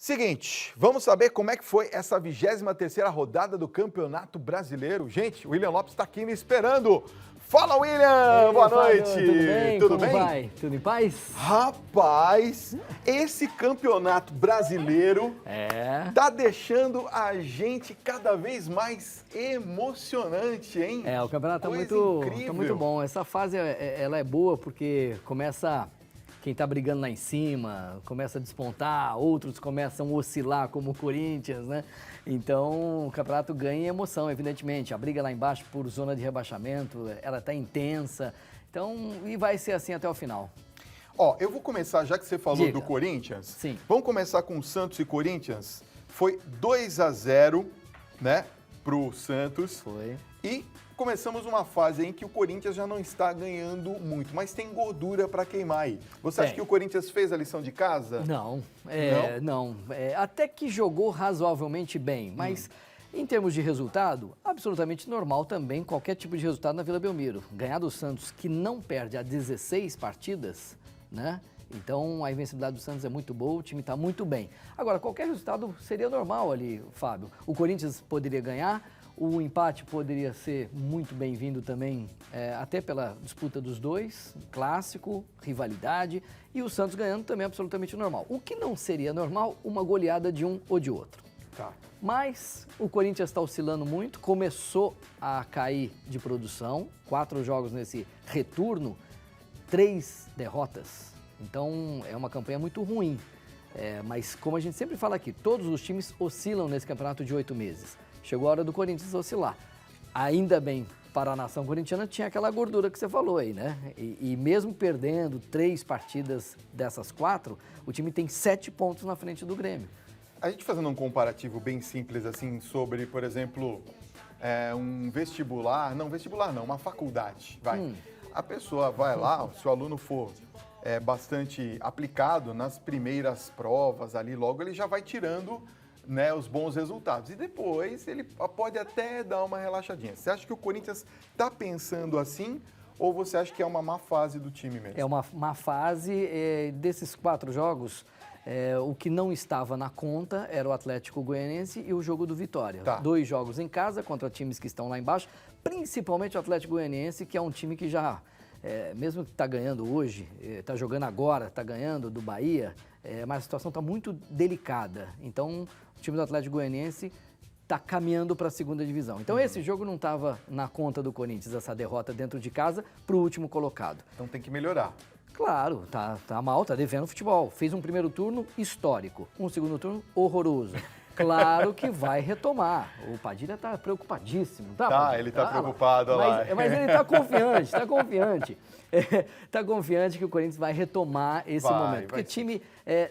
Seguinte, vamos saber como é que foi essa 23ª rodada do Campeonato Brasileiro. Gente, o William Lopes está aqui me esperando. Fala, William! Ei, boa Fábio, noite! Tudo bem? Tudo Como bem? vai? Tudo em paz? Rapaz, esse Campeonato Brasileiro tá deixando a gente cada vez mais emocionante, hein? O campeonato Coisa tá incrível. muito bom. Essa fase ela é boa porque começa quem tá brigando lá em cima, começa a despontar, outros começam a oscilar como o Corinthians, né? Então o campeonato ganha emoção, evidentemente. A briga lá embaixo por zona de rebaixamento, ela tá intensa. Então, e vai ser assim até o final. Ó, eu vou começar, já que você falou Diga. do Corinthians. Sim. Vamos começar com Santos e Corinthians. Foi 2-0, né, pro Santos. Foi. E começamos uma fase em que o Corinthians já não está ganhando muito, mas tem gordura para queimar aí. Você acha Tem. que o Corinthians fez a lição de casa? Não. Até que jogou razoavelmente bem, mas em termos de resultado, absolutamente normal também qualquer tipo de resultado na Vila Belmiro. Ganhar do Santos, que não perde há 16 partidas, né? Então a invencibilidade do Santos é muito boa, o time está muito bem. Agora, qualquer resultado seria normal ali, Fábio. O Corinthians poderia ganhar, o empate poderia ser muito bem-vindo também, até pela disputa dos dois, clássico, rivalidade, e o Santos ganhando também é absolutamente normal. O que não seria normal, uma goleada de um ou de outro. Tá. Mas o Corinthians está oscilando muito, começou a cair de produção, 4 jogos nesse retorno, 3 derrotas. Então é uma campanha muito ruim. Mas como a gente sempre fala aqui, todos os times oscilam nesse campeonato de 8 meses. Chegou a hora do Corinthians oscilar. Ainda bem, para a nação corintiana tinha aquela gordura que você falou aí, né? E mesmo perdendo 3 partidas dessas 4, o time tem 7 pontos na frente do Grêmio. A gente fazendo um comparativo bem simples assim sobre, por exemplo, um vestibular não, uma faculdade, vai. A pessoa vai lá, se o aluno for bastante aplicado nas primeiras provas ali, logo ele já vai tirando, né, os bons resultados. E depois ele pode até dar uma relaxadinha. Você acha que o Corinthians está pensando assim ou você acha que é uma má fase do time mesmo? É uma má fase. Desses 4 jogos, o que não estava na conta era o Atlético Goianiense e o jogo do Vitória. Tá. 2 jogos em casa contra times que estão lá embaixo, principalmente o Atlético Goianiense, que é um time que já, mesmo que está ganhando hoje, está jogando agora, está ganhando do Bahia, mas a situação está muito delicada. Então, o time do Atlético Goianiense está caminhando para a segunda divisão. Então, esse jogo não estava na conta do Corinthians, essa derrota dentro de casa para o último colocado. Então tem que melhorar. Claro, tá mal, tá devendo futebol. Fez um primeiro turno histórico, um segundo turno horroroso. Claro que vai retomar. O Padilha tá preocupadíssimo, tá? Tá, Padilha? ele tá preocupado, olha lá. Mas ele tá confiante, tá confiante. Tá confiante que o Corinthians vai retomar esse momento. Porque o time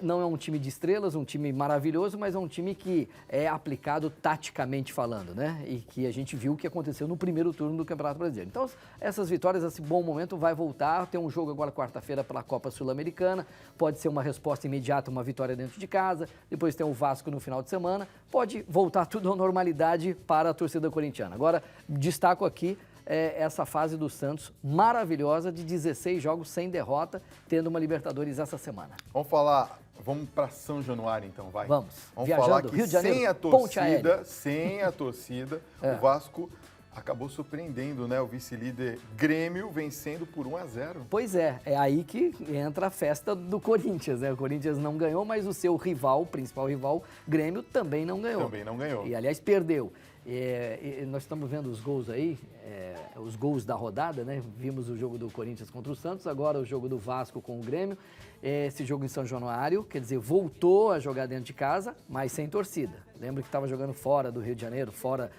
não é um time de estrelas, um time maravilhoso, mas é um time que é aplicado taticamente falando, né? E que a gente viu o que aconteceu no primeiro turno do Campeonato Brasileiro. Então, essas vitórias, esse bom momento vai voltar. Tem um jogo agora quarta-feira pela Copa Sul-Americana. Pode ser uma resposta imediata, uma vitória dentro de casa. Depois tem o Vasco no final de semana. Pode voltar tudo à normalidade para a torcida corintiana. Agora, destaco aqui essa fase do Santos maravilhosa de 16 jogos sem derrota, tendo uma Libertadores essa semana. Vamos para São Januário então, vai. Vamos Viajando, falar que Rio de Janeiro, sem a torcida, o Vasco acabou surpreendendo, né, o vice-líder Grêmio vencendo por 1-0. Pois é aí que entra a festa do Corinthians, né? O Corinthians não ganhou, mas o seu rival, o principal rival, Grêmio, também não ganhou. Também não ganhou. E, aliás, perdeu. Nós estamos vendo os gols aí, os gols da rodada, né? Vimos o jogo do Corinthians contra o Santos, agora o jogo do Vasco com o Grêmio. Esse jogo em São Januário, quer dizer, voltou a jogar dentro de casa, mas sem torcida. Lembra que estava jogando fora do Rio de Janeiro, fora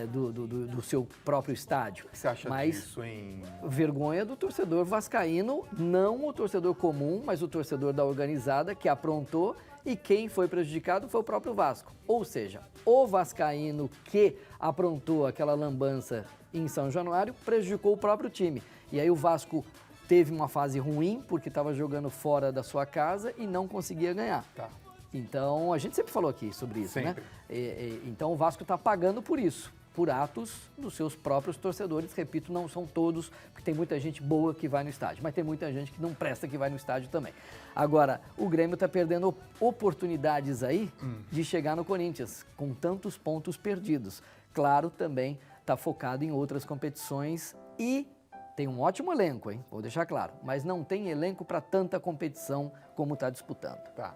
do seu próprio estádio. O que você acha disso, hein? Vergonha do torcedor vascaíno, não o torcedor comum, mas o torcedor da organizada que aprontou, e quem foi prejudicado foi o próprio Vasco. Ou seja, o vascaíno que aprontou aquela lambança em São Januário prejudicou o próprio time. E aí o Vasco teve uma fase ruim porque estava jogando fora da sua casa e não conseguia ganhar. Tá. Então, a gente sempre falou aqui sobre isso, sempre, né? Então, o Vasco está pagando por isso. por atos dos seus próprios torcedores. Repito, não são todos, porque tem muita gente boa que vai no estádio, mas tem muita gente que não presta que vai no estádio também. Agora, o Grêmio está perdendo oportunidades aí de chegar no Corinthians, com tantos pontos perdidos. Claro, também está focado em outras competições e tem um ótimo elenco, hein? Vou deixar claro, mas não tem elenco para tanta competição como está disputando. Tá.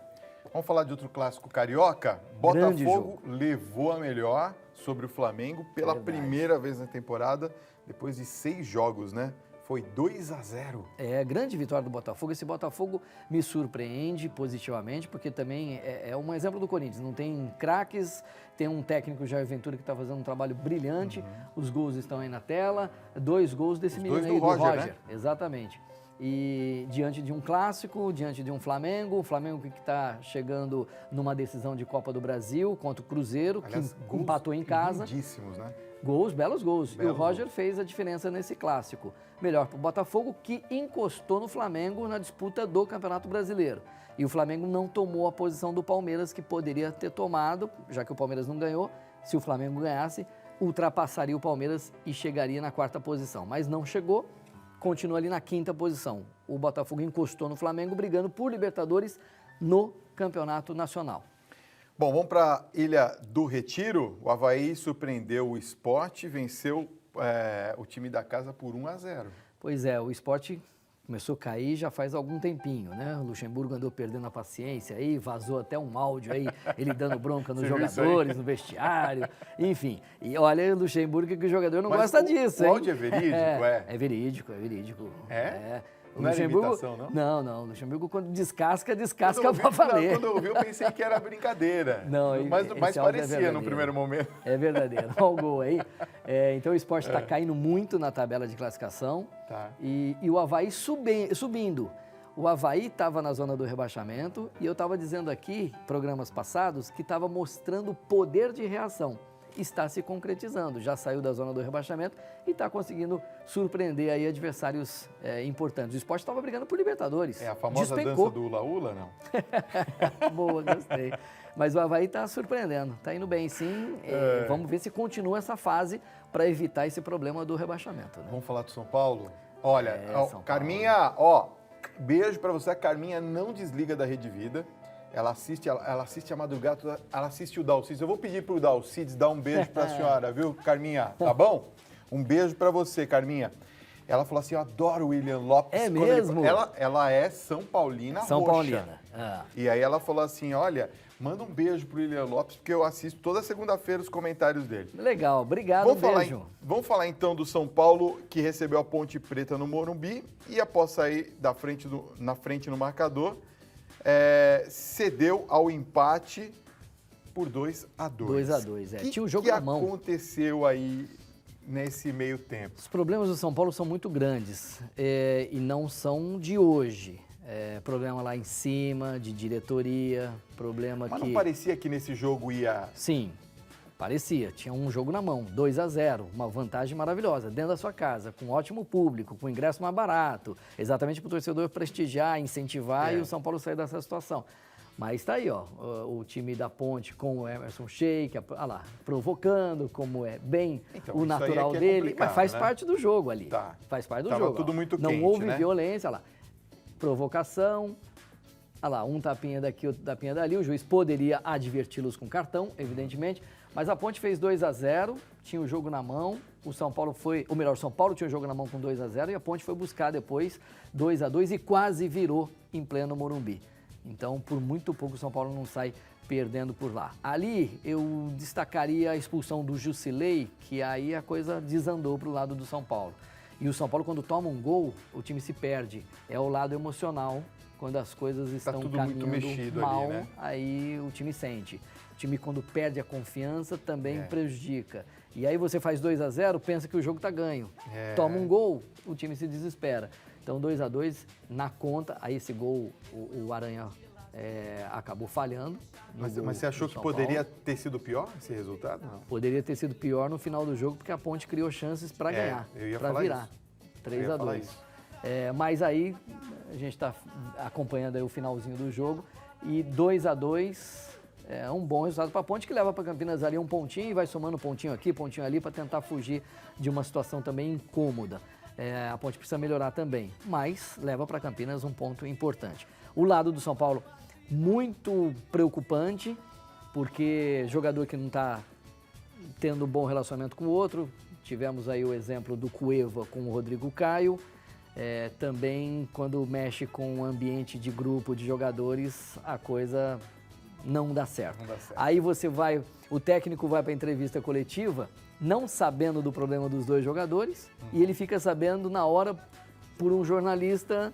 Vamos falar de outro clássico carioca? Botafogo levou a melhor sobre o Flamengo pela primeira vez na temporada, depois de 6 jogos, né? Foi 2-0. É, grande vitória do Botafogo. Esse Botafogo me surpreende positivamente, porque também é um exemplo do Corinthians. Não tem craques, tem um técnico, Jair Ventura, que está fazendo um trabalho brilhante. Os gols estão aí na tela. 2 gols desse menino aí, do Roger. Né? Exatamente. E diante de um clássico, diante de um Flamengo, o Flamengo que está chegando numa decisão de Copa do Brasil contra o Cruzeiro, aliás, que empatou em casa. Lindíssimos, né? Gols, belos gols. E o Roger fez a diferença nesse clássico. Melhor para o Botafogo, que encostou no Flamengo na disputa do Campeonato Brasileiro. E o Flamengo não tomou a posição do Palmeiras, que poderia ter tomado, já que o Palmeiras não ganhou. Se o Flamengo ganhasse, ultrapassaria o Palmeiras e chegaria na 4ª posição. Mas não chegou, continua ali na 5ª posição. O Botafogo encostou no Flamengo, brigando por Libertadores no Campeonato Nacional. Bom, vamos para a Ilha do Retiro. O Avaí surpreendeu o Sport, venceu o time da casa por 1-0. Pois é, o Sport começou a cair já faz algum tempinho, né? O Luxemburgo andou perdendo a paciência aí, vazou até um áudio aí, ele dando bronca nos jogadores, no vestiário, enfim. E olha, o Luxemburgo, que o jogador não gosta disso, hein? O áudio é verídico, É verídico, é verídico. É? O não Luxemburgo, era imitação, não? Não. O Luxemburgo, quando descasca pra valer. Quando eu ouvi, eu pensei que era brincadeira. Não, mas parecia no primeiro momento. É verdadeiro. Olha o gol aí. Então o Sport está caindo muito na tabela de classificação. Tá. E o Avaí subindo. O Avaí estava na zona do rebaixamento e eu estava dizendo aqui, programas passados, que estava mostrando poder de reação. Está se concretizando, já saiu da zona do rebaixamento e está conseguindo surpreender aí adversários importantes. O Sport estava brigando por Libertadores. É a famosa dança do ula-ula, não? Boa, gostei. Mas o Avaí está surpreendendo, está indo bem sim. Vamos ver se continua essa fase para evitar esse problema do rebaixamento. Né? Vamos falar do São Paulo? Olha, São Carminha, beijo para você. A Carminha não desliga da Rede Vida. Ela assiste a madrugada, ela assiste o Dalcides. Eu vou pedir para o Dalcides dar um beijo para a senhora, viu, Carminha? Tá bom? Um beijo para você, Carminha. Ela falou assim, eu adoro o William Lopes. É mesmo? Ela é São Paulina roxa. São Paulina. E aí ela falou assim, olha, manda um beijo pro William Lopes, porque eu assisto toda segunda-feira os comentários dele. Legal, obrigado, beijo. Vamos falar então do São Paulo, que recebeu a Ponte Preta no Morumbi e após sair na frente no marcador, cedeu ao empate por 2-2. 2-2, tinha um jogo na mão. O que aconteceu aí nesse meio tempo? Os problemas do São Paulo são muito grandes e não são de hoje. Problema lá em cima, de diretoria, problema Mas não parecia que nesse jogo ia... Sim, parecia. Tinha um jogo na mão, 2-0, uma vantagem maravilhosa, dentro da sua casa, com ótimo público, com ingresso mais barato, exatamente para o torcedor prestigiar, incentivar e o São Paulo sair dessa situação. Mas está aí, o time da Ponte com o Emerson Sheik, provocando, como é bem o natural dele, mas faz parte do jogo ali. Tá. Faz parte do Tava jogo. tudo muito não quente, houve né? violência, provocação, um tapinha daqui, outro tapinha dali, o juiz poderia adverti-los com cartão, evidentemente, mas a Ponte fez 2-0, tinha o jogo na mão, o São Paulo tinha o jogo na mão com 2-0 e a Ponte foi buscar depois 2-2 e quase virou em pleno Morumbi. Então, por muito pouco, o São Paulo não sai perdendo por lá. Ali, eu destacaria a expulsão do Jusilei, que aí a coisa desandou para o lado do São Paulo. E o São Paulo, quando toma um gol, o time se perde. É o lado emocional, quando as coisas estão caminhando muito mexido mal, ali, né? aí o time sente. O time, quando perde a confiança, também prejudica. E aí você faz 2-0, pensa que o jogo está ganho. Toma um gol, o time se desespera. Então, 2-2 na conta, aí esse gol, o Aranha acabou falhando. Mas você achou que poderia ter sido pior esse resultado? Não. Poderia ter sido pior no final do jogo, porque a Ponte criou chances para ganhar, para virar. 3-2. Mas aí, a gente está acompanhando aí o finalzinho do jogo, e 2-2, É um bom resultado para a Ponte, que leva para Campinas ali um pontinho e vai somando pontinho aqui, pontinho ali, para tentar fugir de uma situação também incômoda. A Ponte precisa melhorar também, mas leva para Campinas um ponto importante. O lado do São Paulo, muito preocupante, porque jogador que não está tendo um bom relacionamento com o outro. Tivemos aí o exemplo do Cueva com o Rodrigo Caio. Também, quando mexe com o ambiente de grupo de jogadores, a coisa não dá certo. Não dá certo. Aí o técnico vai para a entrevista coletiva não sabendo do problema dos dois jogadores e ele fica sabendo na hora por um jornalista,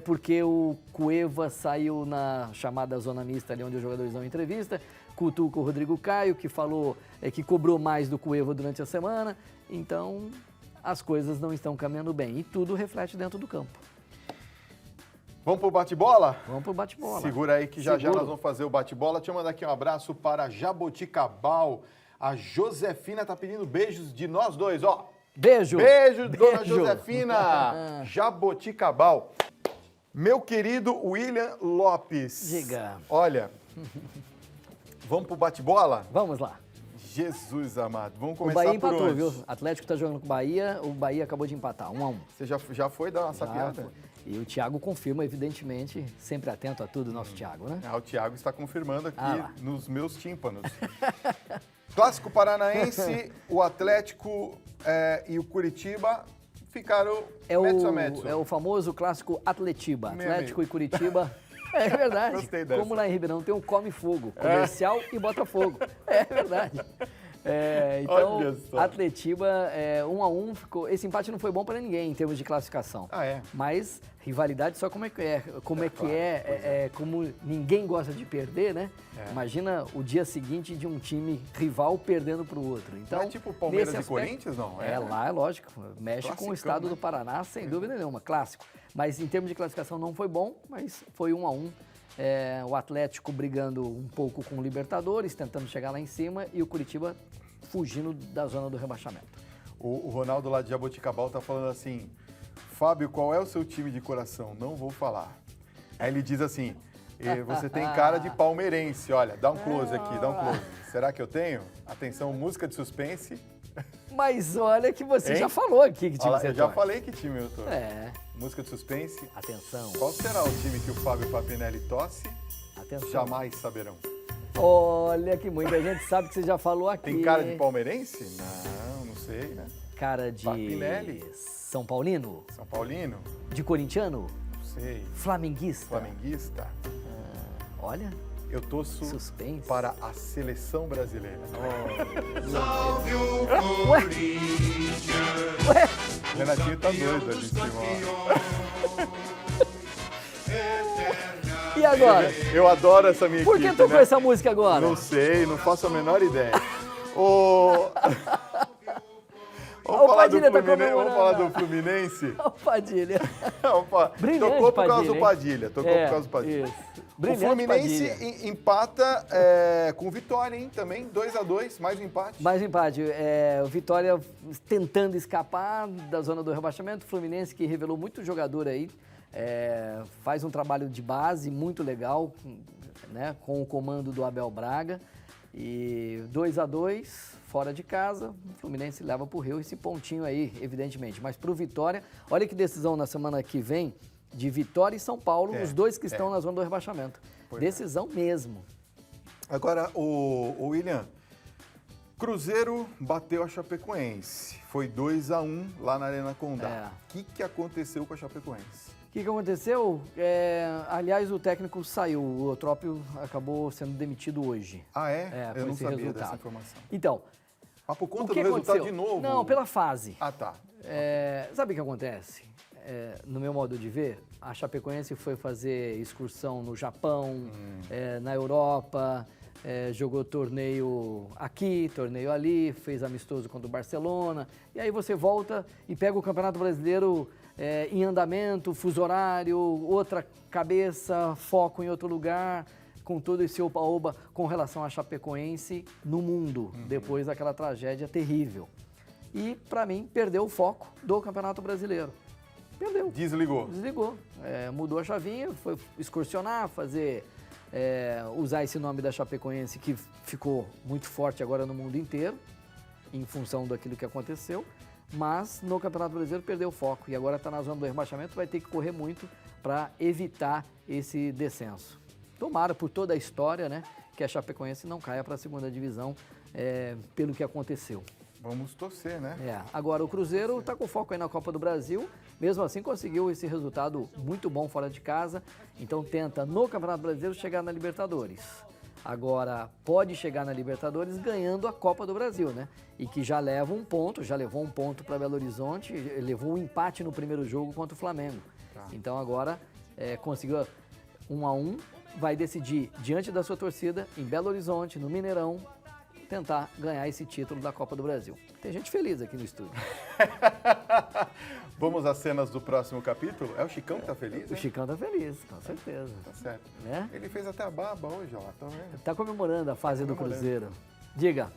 porque o Cueva saiu na chamada zona mista, ali onde os jogadores dão entrevista, cutuca o Rodrigo Caio, que falou que cobrou mais do Cueva durante a semana. Então, as coisas não estão caminhando bem e tudo reflete dentro do campo. Vamos pro bate-bola? Vamos pro bate-bola. Segura aí que já nós vamos fazer o bate-bola. Deixa eu mandar aqui um abraço para Jaboticabal. A Josefina tá pedindo beijos de nós dois, ó. Beijo! Beijo, dona Josefina! Jaboticabal. Meu querido William Lopes. Diga. Olha, vamos pro bate-bola? Vamos lá. Jesus amado, vamos começar por onde? O Bahia empatou, viu? O Atlético tá jogando com o Bahia acabou de empatar, 1-1. Você já foi dar uma sapiada? E o Thiago confirma, evidentemente, sempre atento a tudo, nosso Thiago, né? O Thiago está confirmando aqui nos meus tímpanos. Clássico Paranaense, o Atlético e o Curitiba ficaram metso a metso. É o famoso clássico Atletiba, Atlético e Curitiba. É verdade. Gostei dessa. Como lá em Ribeirão tem um Come Fogo, Comercial e Botafogo. É verdade. Então, Atletiba 1-1, ficou. Esse empate não foi bom para ninguém em termos de classificação. Mas rivalidade só como como ninguém gosta de perder, né? Imagina o dia seguinte de um time rival perdendo para o outro. Então, não é tipo Palmeiras e Corinthians, não? Lá é lógico, mexe com o estado do Paraná, sem dúvida nenhuma, clássico. Mas em termos de classificação não foi bom, mas foi 1-1. O Atlético brigando um pouco com o Libertadores, tentando chegar lá em cima, e o Curitiba fugindo da zona do rebaixamento. O Ronaldo lá de Jaboticabal tá falando assim: Fábio, qual é o seu time de coração? Não vou falar. Aí ele diz assim: você tem cara de palmeirense, olha, dá um close aqui, dá um close. Será que eu tenho? Atenção, música de suspense. Mas olha que você já falou aqui que time você Eu já falei que time eu tô. Música de suspense. Atenção. Qual será o time que o Fábio Papinelli tosse? Atenção. Jamais saberão. Olha que muita gente sabe que você já falou aqui. Tem cara de palmeirense? Não sei, né? Cara de Papinelli. São Paulino? São Paulino? De corintiano? Não sei. Flamenguista? Flamenguista? Olha. Eu torço suspense para a seleção brasileira. Salve o Corinthians! Ué? Renatinho tá doido ali em cima. E agora? Eu adoro essa minha Por que equipe, tocou né? essa música agora? Não sei, não faço a menor ideia. Vamos falar do Fluminense? O Padilha. Brilhante, tocou por causa do Padilha. Tocou por causa do Padilha. Isso. O Fluminense empata com vitória, hein? Também 2-2, mais um empate. Mais um empate. O Vitória tentando escapar da zona do rebaixamento. O Fluminense, que revelou muito jogador aí, faz um trabalho de base muito legal, né? Com o comando do Abel Braga. E 2-2, fora de casa, o Fluminense leva pro Rio esse pontinho aí, evidentemente. Mas pro Vitória, olha que decisão na semana que vem de Vitória e São Paulo, os dois que estão na zona do rebaixamento. Decisão mesmo. Agora, o William, Cruzeiro bateu a Chapecoense. Foi 2-1 lá na Arena Condá. O que aconteceu com a Chapecoense? O que aconteceu? Aliás, o técnico saiu, o Eutrópio acabou sendo demitido hoje. Eu não sabia dessa informação. Então, mas por conta do resultado de novo? Não, pela fase. Tá. Sabe o que acontece? No meu modo de ver, a Chapecoense foi fazer excursão no Japão, na Europa, jogou torneio aqui, torneio ali, fez amistoso contra o Barcelona, e aí você volta e pega o Campeonato Brasileiro em andamento, fuso horário, outra cabeça, foco em outro lugar, com todo esse oba-oba com relação à Chapecoense no mundo, depois daquela tragédia terrível. E, para mim, perdeu o foco do Campeonato Brasileiro. Perdeu. Desligou. Mudou a chavinha, foi excursionar, fazer usar esse nome da Chapecoense, que ficou muito forte agora no mundo inteiro, em função daquilo que aconteceu, mas no Campeonato Brasileiro perdeu o foco e agora está na zona do rebaixamento, vai ter que correr muito para evitar esse descenso. Tomara, por toda a história, né, que a Chapecoense não caia para a segunda divisão pelo que aconteceu. Vamos torcer, né? Agora o Cruzeiro está com foco aí na Copa do Brasil, mesmo assim conseguiu esse resultado muito bom fora de casa, então tenta no Campeonato Brasileiro chegar na Libertadores. Agora pode chegar na Libertadores ganhando a Copa do Brasil, né? E que já leva um ponto, já levou um ponto para Belo Horizonte, levou um empate no primeiro jogo contra o Flamengo. Tá. Então agora conseguiu 1-1, vai decidir diante da sua torcida em Belo Horizonte, no Mineirão, tentar ganhar esse título da Copa do Brasil. Tem gente feliz aqui no estúdio. Vamos às cenas do próximo capítulo? É o Chicão que tá feliz, O hein? Chicão tá feliz, com certeza. Tá certo. Né? Ele fez até a barba hoje, ó. Tá vendo? Tá comemorando a fase do comemorando. Cruzeiro. Diga,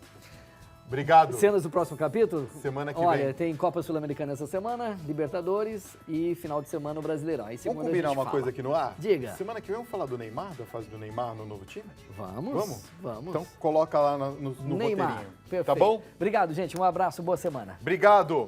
Obrigado. cenas do próximo capítulo? Semana que Olha, vem. tem Copa Sul-Americana essa semana, Libertadores e final de semana o Brasileirão. Aí Vamos segunda a combinar gente uma fala. coisa aqui no ar? Diga. Semana que vem vamos falar do Neymar, da fase do Neymar no novo time? Vamos. Então coloca lá no Neymar, roteirinho. perfeito. Tá bom? Obrigado, gente. Um abraço, boa semana. Obrigado.